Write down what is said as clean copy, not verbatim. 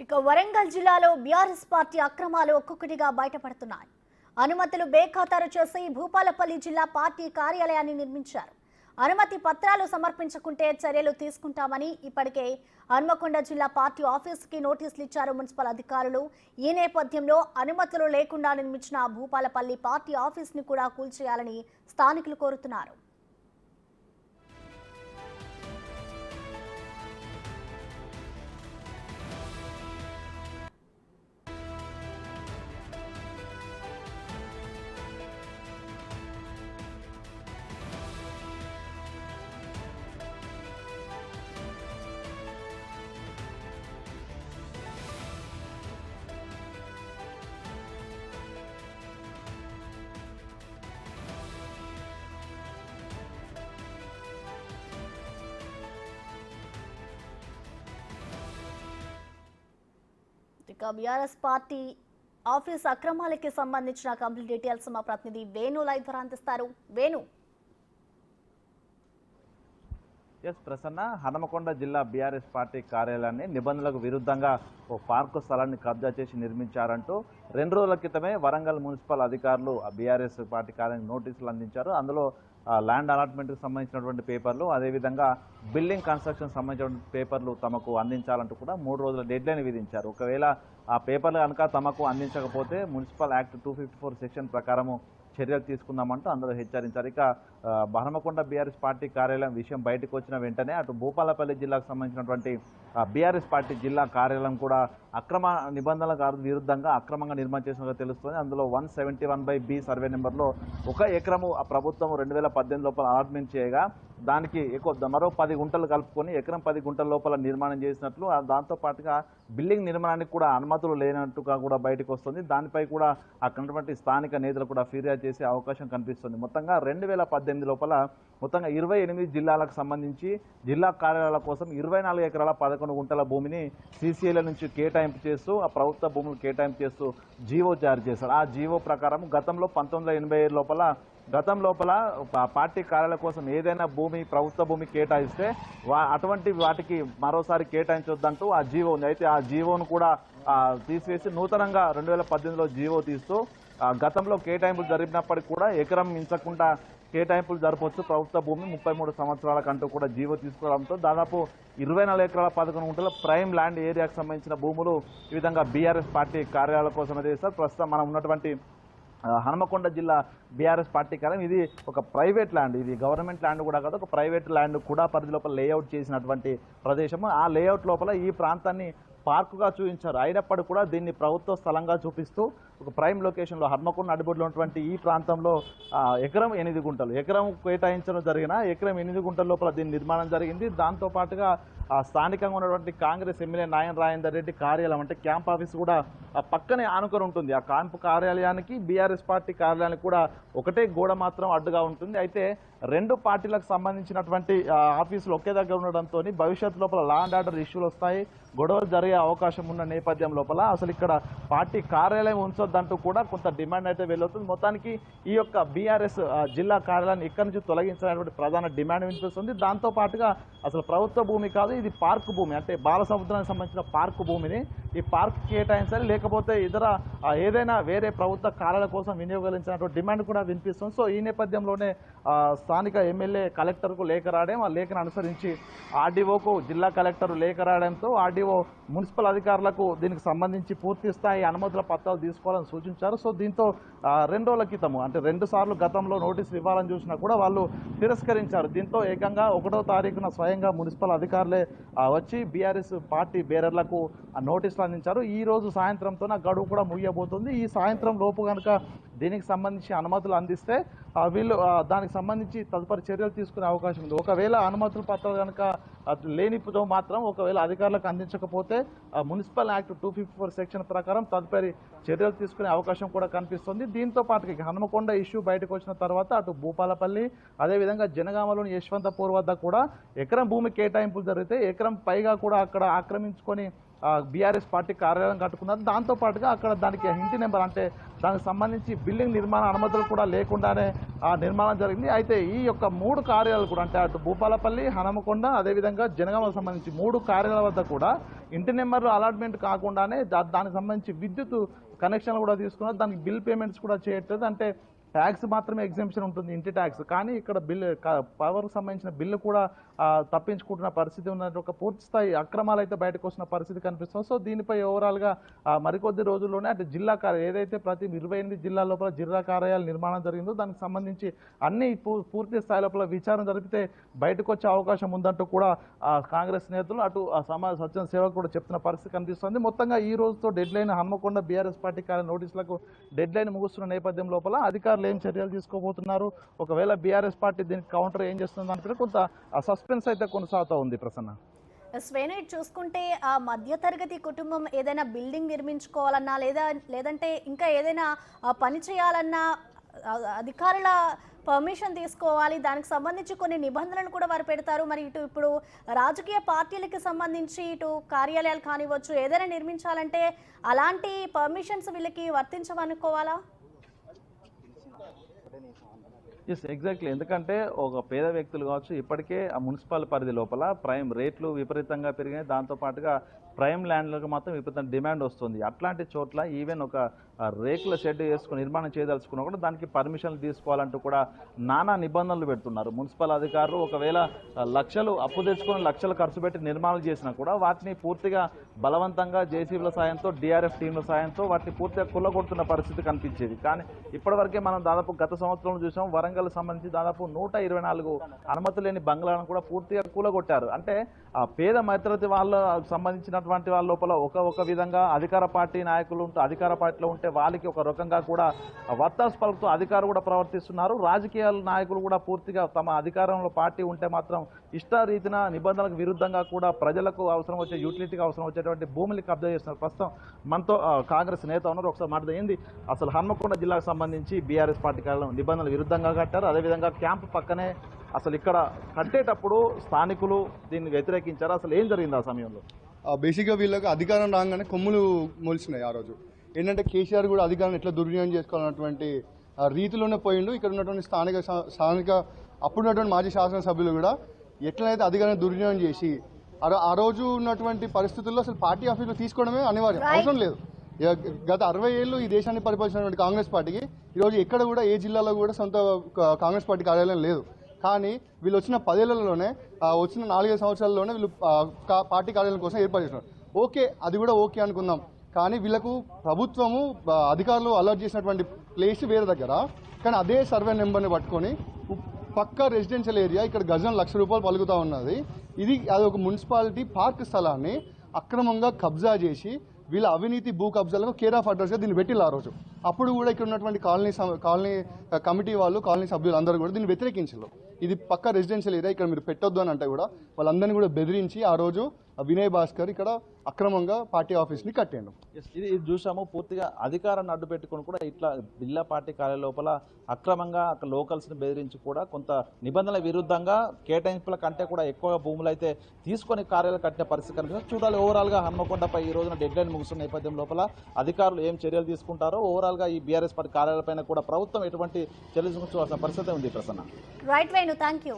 ఇక వరంగల్ జిల్లాలో BRS party అక్రమాలు ఒక్కొక్కటిగా బయటపడుతున్నాయి. అనుమతులు బేఖాతరు చేసి భూపాలపల్లి జిల్లా పార్టీ కార్యాలయాన్ని నిర్మించారు. అనుమతి పత్రాలు సమర్పించకుంటే చర్యలు తీసుకుంటామని ఇప్పటికే హన్మకొండ జిల్లా పార్టీ ఆఫీసుకి నోటీసులు ఇచ్చారు మున్సిపల్ అధికారులు. ఈ నేపథ్యంలో అనుమతులు లేకుండా నిర్మించిన భూపాలపల్లి పార్టీ ఆఫీసుని కూడా కూల్చేయాలని స్థానికులు కోరుతున్నారు. ఇక బీఆర్ఎస్ పార్టీ ఆఫీస్ అక్రమాలకి సంబంధించిన కంప్లీట్ డీటెయిల్స్ మా ప్రతినిధి వేణు లైవ్ ద్వారా అందిస్తారు. వేణు. ప్రసన్న, హన్మకొండ జిల్లా బీఆర్ఎస్ పార్టీ కార్యాలయాన్ని నిబంధనలకు విరుద్ధంగా ఓ పార్కు స్థలాన్ని కబ్జా చేసి నిర్మించారంటూ 2 రోజుల క్రితమే వరంగల్ మున్సిపల్ అధికారులు బీఆర్ఎస్ పార్టీ కార్యాలయానికి నోటీసులు అందించారు. అందులో ల్యాండ్ అలాట్మెంట్కి సంబంధించినటువంటి పేపర్లు, అదేవిధంగా బిల్డింగ్ కన్స్ట్రక్షన్ సంబంధించినటువంటి పేపర్లు తమకు అందించాలంటూ కూడా 3 రోజుల డెడ్లైన్ విధించారు. ఒకవేళ ఆ పేపర్లు కనుక తమకు అందించకపోతే మున్సిపల్ యాక్ట్ 254 సెక్షన్ ప్రకారము చర్యలు తీసుకుందామంటూ అందరూ హెచ్చరించారు. ఇక హన్మకొండ బీఆర్ఎస్ పార్టీ కార్యాలయం విషయం బయటకు వచ్చిన వెంటనే అటు భూపాలపల్లి జిల్లాకు సంబంధించినటువంటి బీఆర్ఎస్ పార్టీ జిల్లా కార్యాలయం కూడా అక్రమ నిబంధనలకు విరుద్ధంగా అక్రమంగా నిర్మాణం చేసినట్టు తెలుస్తుంది. అందులో 171/B సర్వే నెంబర్లో 1 ఎకరము ప్రభుత్వం 2018 లోపల అలాట్మెంట్ చేయగా దానికి మరో 10 గుంటలు కలుపుకొని ఎకరం 10 గుంటల లోపల నిర్మాణం చేసినట్లు, దాంతో పాటుగా బిల్డింగ్ నిర్మాణానికి కూడా అనుమతులు లేనట్టుగా కూడా బయటకు వస్తుంది. దానిపై కూడా అక్కడటువంటి స్థానిక నేతలు కూడా ఫిర్యాదు చేసే అవకాశం కనిపిస్తుంది. మొత్తంగా 2018 లోపల మొత్తంగా 28 జిల్లాలకు సంబంధించి జిల్లా కార్యాలయాల కోసం 24 ఎకరాల 11 గుంటల భూమిని సీసీఎల నుంచి కేటాయింపు చేస్తూ ఆ ప్రభుత్వ భూములు కేటాయింపు చేస్తూ జీవో జారీ చేశారు. ఆ జీవో ప్రకారం గతంలో 1987 లోపల పార్టీ కార్యాలయం కోసం ఏదైనా భూమి ప్రభుత్వ భూమి కేటాయిస్తే అటువంటి వాటికి మరోసారి కేటాయించొద్దంటూ ఆ జీవో ఉంది. అయితే ఆ జీవోను కూడా తీసివేసి నూతనంగా 2018లో జీవో తీస్తూ గతంలో కేటాయింపులు జరిపినప్పటికీ కూడా ఎకరం మించకుండా కేటాయింపులు జరపవచ్చు ప్రభుత్వ భూమి 33 సంవత్సరాల కంటూ కూడా జీవో తీసుకోవడంతో దాదాపు 24 ఎకరాల 11 గుంటల ప్రైమ్ ల్యాండ్ ఏరియాకు సంబంధించిన భూములు ఈ విధంగా బీఆర్ఎస్ పార్టీ కార్యాలయాల కోసం చేస్తారు. ప్రస్తుతం మనం ఉన్నటువంటి హన్మకొండ జిల్లా బీఆర్ఎస్ పార్టీ కార్యాలయం ఇది ఒక ప్రైవేట్ ల్యాండ్, ఇది గవర్నమెంట్ ల్యాండ్ కూడా కాదు, ఒక ప్రైవేట్ ల్యాండ్ కూడా పరిధి లోపల లేఅవుట్ చేసినటువంటి ప్రదేశము. ఆ లేఅవుట్ లోపల ఈ ప్రాంతాన్ని పార్కుగా చూపించారు. అయినప్పటికీ కూడా దీన్ని ప్రభుత్వ స్థలంగా చూపిస్తూ ఒక ప్రైమ్ లొకేషన్లో హన్మకొండ నడిబొడ్లో ఉన్నటువంటి ఈ ప్రాంతంలో ఎకరం 8 గుంటలు ఎకరం కేటాయించడం జరిగిన ఎకరం 8 గుంటల లోపల దీని నిర్మాణం జరిగింది. దాంతోపాటుగా స్థానికంగా ఉన్నటువంటి కాంగ్రెస్ ఎమ్మెల్యే నాయన్ రాజేందర్ రెడ్డి కార్యాలయం అంటే క్యాంప్ ఆఫీస్ కూడా పక్కనే ఆనుకొని ఉంటుంది. ఆ క్యాంప్ కార్యాలయానికి బీఆర్ఎస్ పార్టీ కార్యాలయానికి కూడా ఒకటే గోడ మాత్రం అడ్డుగా ఉంటుంది. అయితే 2 పార్టీలకు సంబంధించినటువంటి ఆఫీసులు ఒకే దగ్గర ఉండడంతో భవిష్యత్తు లోపల లా అండ్ ఆర్డర్ ఇష్యూలు వస్తాయి, గొడవలు జరిగే అవకాశం ఉన్న నేపథ్యం లోపల అసలు ఇక్కడ పార్టీ కార్యాలయం ఉంచొద్దంటూ కూడా కొంత డిమాండ్ అయితే వెళ్ళవుతుంది. మొత్తానికి ఈ యొక్క బీఆర్ఎస్ జిల్లా కార్యాలయాన్ని ఇక్కడి నుంచి తొలగించాలనేటువంటి ప్రధాన డిమాండ్ వినిపిస్తుంది. దాంతో పాటుగా అసలు ప్రభుత్వ భూమి కాదు, ఇది పార్కు భూమి, అంటే బాలసముద్రానికి సంబంధించిన పార్కు భూమిని ఈ పార్క్ కేటాయించాలి, లేకపోతే ఇతర ఏదైనా వేరే ప్రభుత్వ కార్యాలయాల కోసం వినియోగించినటువంటి డిమాండ్ కూడా వినిపిస్తుంది. సో ఈ నేపథ్యంలోనే స్థానిక ఎమ్మెల్యే కలెక్టర్కు లేఖ రాయడం, ఆ లేఖను అనుసరించి ఆర్డీఓకు జిల్లా కలెక్టర్ లేఖ రాయడంతో ఆర్డీఓ మున్సిపల్ అధికారులకు దీనికి సంబంధించి పూర్తి స్థాయి అనుమతుల పత్రాలు తీసుకోవాలని సూచించారు. సో దీంతో 2 రోజుల క్రితము అంటే 2 సార్లు గతంలో నోటీసులు ఇవ్వాలని చూసినా కూడా వాళ్ళు తిరస్కరించారు. దీంతో ఏకంగా 1వ తారీఖున స్వయంగా మున్సిపల్ అధికారులే వచ్చి బీఆర్ఎస్ పార్టీ బేరర్లకు నోటీసులు అందించారు. ఈ రోజు సాయంత్రంతో గడువు కూడా ముగియబోతుంది. ఈ సాయంత్రం లోపు కనుక దీనికి సంబంధించి అనుమతులు అందిస్తే వీళ్ళు దానికి సంబంధించి తదుపరి చర్యలు తీసుకునే అవకాశం ఉంది. ఒకవేళ అనుమతుల పత్రాలు కనుక లేనిపుతో మాత్రం ఒకవేళ అధికారులకు అందించకపోతే మున్సిపల్ యాక్ట్ 254 సెక్షన్ ప్రకారం తదుపరి చర్యలు తీసుకునే అవకాశం కూడా కనిపిస్తుంది. దీంతో పాటుగా హన్మకొండ ఇష్యూ బయటకు వచ్చిన తర్వాత అటు భూపాలపల్లి అదేవిధంగా జనగామలోని యశ్వంతపూర్ వద్ద కూడా ఎకరం భూమి కేటాయింపులు జరిగితే ఎకరం పైగా కూడా అక్కడ ఆక్రమించుకొని బీఆర్ఎస్ పార్టీ కార్యాలయం కట్టుకున్నారు. దాంతో పాటుగా అక్కడ దానికి ఇంటి నెంబర్ అంటే దానికి సంబంధించి బిల్డింగ్ నిర్మాణ అనుమతులు కూడా లేకుండానే ఆ నిర్మాణం జరిగింది. అయితే ఈ యొక్క 3 కార్యాలయాలు కూడా అంటే అటు భూపాలపల్లి, హనుమకొండ, అదేవిధంగా జనగామకు సంబంధించి 3 కార్యాలయాల వద్ద కూడా ఇంటి నెంబర్ అలాట్మెంట్ కాకుండానే దానికి సంబంధించి విద్యుత్ కనెక్షన్లు కూడా తీసుకున్నారు. దానికి బిల్ పేమెంట్స్ కూడా చేయట్లేదు. అంటే ట్యాక్స్ మాత్రమే ఎగ్జామ్షన్ ఉంటుంది, ఇంటి ట్యాక్స్. కానీ ఇక్కడ పవర్కి సంబంధించిన బిల్లు కూడా తప్పించుకుంటున్న పరిస్థితి ఉన్నట్టు ఒక పూర్తి స్థాయి అక్రమాలు అయితే బయటకు వస్తున్న పరిస్థితి కనిపిస్తుంది. సో దీనిపై ఓవరాల్గా మరికొద్ది రోజుల్లోనే అంటే జిల్లా ఏదైతే ప్రతి 28 జిల్లా లోపల జిల్లా కార్యాలయాల నిర్మాణం జరిగిందో దానికి సంబంధించి అన్ని పూర్తి స్థాయి లోపల విచారణ జరిపితే బయటకు వచ్చే అవకాశం ఉందంటూ కూడా కాంగ్రెస్ నేతలు అటు సమాజ సత్యం సేవకు కూడా చెప్తున్న పరిస్థితి కనిపిస్తుంది. మొత్తంగా ఈ రోజుతో dead line Hanamkonda BRS party కార్యాలయ నోటీసులకు డెడ్ లైన్ ముగుస్తున్న నేపథ్యం లోపల అధికారులు ఏం చర్యలు తీసుకోబోతున్నారు, ఒకవేళ బీఆర్ఎస్ పార్టీ దీనికి కౌంటర్ ఏం చేస్తుంది అంటే కొంత సస్పెన్స్ అయితే కొనసాగుతూ ఉంది. ప్రసన్న స్వేనైట్ చూసుకుంటే ఆ మధ్యతరగతి కుటుంబం ఏదైనా బిల్డింగ్ నిర్మించుకోవాలన్నా లేదంటే ఇంకా ఏదైనా పని చేయాలన్నా అధికారుల పర్మిషన్ తీసుకోవాలి. దానికి సంబంధించి కొన్ని నిబంధనలు కూడా వారు పెడతారు. మరి ఇప్పుడు రాజకీయ పార్టీలకు సంబంధించి ఇటు కార్యాలయాలు కానివ్వచ్చు ఏదైనా నిర్మించాలంటే అలాంటి పర్మిషన్స్ వీళ్ళకి వర్తించమనుకోవాలా? Yes, exactly. ఎందుకంటే ఒక పేద వ్యక్తులు కావచ్చు ఇప్పటికే ఆ మున్సిపల్ పరిధి లోపల ప్రైమ్ రేట్లు విపరీతంగా పెరిగాయి. దాంతోపాటుగా ప్రైమ్ ల్యాండ్లకు మాత్రం విపరీతంగా డిమాండ్ వస్తుంది. అట్లాంటి చోట్ల ఈవెన్ ఒక రేకుల షెడ్ వేసుకుని నిర్మాణం చేయదలుచుకున్నా కూడా దానికి పర్మిషన్లు తీసుకోవాలంటూ కూడా నానా నిబంధనలు పెడుతున్నారు మున్సిపల్ అధికారులు. ఒకవేళ లక్షలు అప్పు తెచ్చుకొని లక్షలు ఖర్చు పెట్టి నిర్మాణాలు చేసినా కూడా వాటిని పూర్తిగా బలవంతంగా జేసీబీల సాయంతో డిఆర్ఎఫ్ టీంల సాయంతో వాటిని పూర్తిగా కుల్లగొడుతున్న పరిస్థితి కనిపించేది. కానీ ఇప్పటివరకే మనం దాదాపు గత సంవత్సరంలో చూసాం వరంగల్ సంబంధించి దాదాపు 124 అనుమతి లేని బంగ్లాలను కూడా పూర్తిగా కూలగొట్టారు. అంటే ఆ పేద మధ్యతరగతి వాళ్ళకు సంబంధించినటువంటి వాళ్ళ లోపల ఒక విధంగా అధికార పార్టీ నాయకులు అధికార పార్టీలో ఉంటే వాళ్ళకి ఒక రకంగా కూడా వత్తాసు పలుకుతూ అధికారులు కూడా ప్రవర్తిస్తున్నారు. రాజకీయ నాయకులు కూడా పూర్తిగా తమ అధికారంలో పార్టీ ఉంటే మాత్రం ఇష్టారీతిన నిబంధనలకు విరుద్ధంగా కూడా ప్రజలకు అవసరం వచ్చే యూటిలిటీకి అవసరం వచ్చేటువంటి భూములు కబ్జా చేస్తున్నారు. ప్రస్తుతం మనతో కాంగ్రెస్ నేత ఉన్నారు. ఒకసారి మాట్లాడింది అసలు హన్మకొండ జిల్లాకు సంబంధించి బీఆర్ఎస్ పార్టీ కార్యాలయం నిబంధనలు విరుద్ధంగా కట్టారు. అదేవిధంగా క్యాంపు పక్కనే అసలు ఇక్కడ కట్టేటప్పుడు స్థానికులు దీన్ని వ్యతిరేకించారు. అసలు ఏం జరిగింది ఆ సమయంలో? బేసిక్గా వీళ్ళకి అధికారం రాగానే కొమ్ములు మొలిసినాయి. ఆ రోజు ఏంటంటే కేసీఆర్ కూడా అధికారం ఎట్లా దుర్వినియోగం చేసుకోవాలన్నటువంటి రీతిలోనే పోయిండు. ఇక్కడ ఉన్నటువంటి స్థానిక అప్పుడున్నటువంటి మాజీ శాసనసభ్యులు కూడా ఎట్లయితే అధికారాన్ని దుర్వినియోగం చేసి ఆ రోజు ఉన్నటువంటి పరిస్థితుల్లో అసలు పార్టీ ఆఫీసులో తీసుకోవడమే అనివార్యం, అవసరం లేదు. గత 60 ఏళ్ళు ఈ దేశాన్ని పరిపాలించినటువంటి కాంగ్రెస్ పార్టీకి ఈరోజు ఎక్కడ కూడా ఏ జిల్లాలో కూడా సొంత కాంగ్రెస్ పార్టీ కార్యాలయం లేదు. కానీ వీళ్ళు వచ్చిన 10 ఏళ్లలోనే వచ్చిన 4-5 సంవత్సరాల్లోనే వీళ్ళు పార్టీ కార్యాలయం కోసం ఏర్పాటు చేస్తున్నారు. ఓకే, అది కూడా ఓకే అనుకుందాం. కానీ వీళ్ళకు ప్రభుత్వము అధికారులు అలర్ట్ చేసినటువంటి ప్లేస్ వేరే దగ్గర, కానీ అదే సర్వే నెంబర్ని పట్టుకొని పక్క రెసిడెన్షియల్ ఏరియా ఇక్కడ గజం ₹1,00,000 పలుకుతూ ఉన్నది. అది ఒక మున్సిపాలిటీ పార్క్ స్థలాన్ని అక్రమంగా కబ్జా చేసి వీళ్ళ అవినీతి భూ కబ్జాలకు కేర్ ఆఫ్ అడ్రస్గా దీన్ని పెట్టిల్లు ఆ రోజు. అప్పుడు కూడా ఇక్కడ ఉన్నటువంటి కాలనీ కమిటీ వాళ్ళు, కాలనీ సభ్యులు అందరూ కూడా దీన్ని వ్యతిరేకించారు. ఇది పక్క రెసిడెన్షియల్ ఏరియా, ఇక్కడ మీరు పెట్టొద్దు అని అంటే కూడా వాళ్ళందరినీ కూడా బెదిరించి ఆ రోజు వినయ్ భాస్కర్ ఇక్కడ అక్రమంగా పార్టీ ఆఫీస్ని కట్టాడు. ఇది చూసాము. పూర్తిగా అధికారాన్ని అడ్డు పెట్టుకుని కూడా ఇట్లా జిల్లా పార్టీ కార్యాలయం లోపల అక్రమంగా అక్కడ లోకల్స్ని బెదిరించి కూడా కొంత నిబంధనల విరుద్ధంగా కేటాయింపుల కంటే కూడా ఎక్కువగా భూములు అయితే తీసుకొని కార్యాలయం కట్టిన పరిస్థితి కనిపిస్తుంది. చూడాలి ఓవరాల్గా హన్మకొండపై ఈ రోజున డెడ్ లైన్ ముగుస్తున్న నేపథ్యం లోపల అధికారులు ఏం చర్యలు తీసుకుంటారో, ఓవరాల్గా ఈ బీఆర్ఎస్ పార్టీ కార్యాలయాలపైన కూడా ప్రభుత్వం ఎటువంటి చర్యలు తీసుకోవాల్సిన పరిస్థితి ఉంది. Prasanna. Right Venu, thank you.